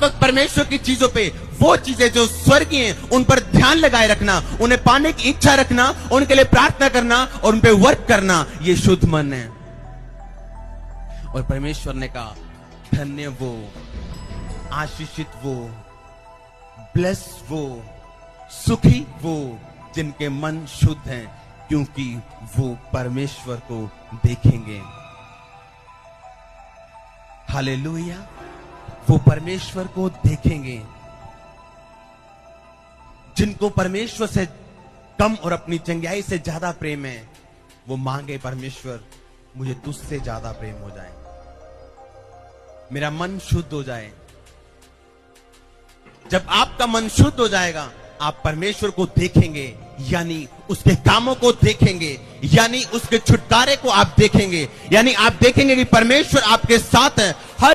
वक्त परमेश्वर की चीजों पे, वो चीजें जो स्वर्गीय हैं, उन पर ध्यान लगाए रखना, उन्हें पाने की इच्छा रखना, उनके लिए प्रार्थना करना और उन पे वर्क करना, ये शुद्ध मन है। और परमेश्वर ने कहा, धन्य वो, आशीषित वो, ब्लेस वो, सुखी वो जिनके मन शुद्ध हैं, क्योंकि वो परमेश्वर को देखेंगे। हालेलुया, वो परमेश्वर को देखेंगे। जिनको परमेश्वर से कम और अपनी चंगाई से ज्यादा प्रेम है, वो मांगे, परमेश्वर मुझे तुझसे ज्यादा प्रेम हो जाए, मेरा मन शुद्ध हो जाए। जब आपका मन शुद्ध हो जाएगा, आप परमेश्वर को देखेंगे, यानी उसके कामों को देखेंगे, यानी उसके छुटकारे को आप देखेंगे, यानी आप देखेंगे कि परमेश्वर आपके साथ है। हर